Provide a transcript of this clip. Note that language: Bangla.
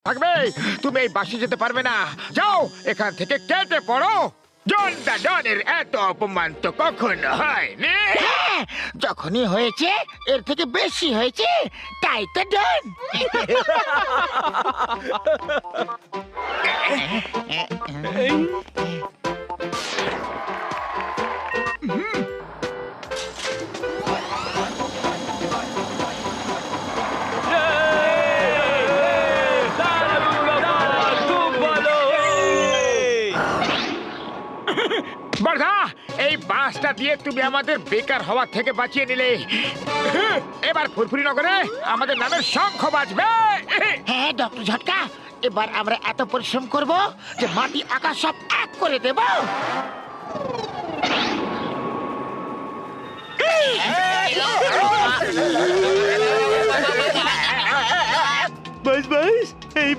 থাকবে। তুমি এই বাসে যেতে পারবে না। যাও এখান থেকে কেটে পড়ো। জন দা ডনের এত অপমান তো কখনো হয়নি। হ্যাঁ, যখনই হয়েছে এর থেকে বেশি হয়েছে, তাই তো ডন। বর্ধা, এই বাসটা দিয়ে তুমি আমাদের বেকার হওয়া থেকে বাঁচিয়ে নিলে। এবার ফুরফুরি নগরে আমাদের নামের শঙ্খ বাজবে। হ্যাঁ ডক্টর ঝটকা, এবার আমরা এত পরিশ্রম করব যে মাটি আকাশ সব এক করে দেব। বাস বাস, এই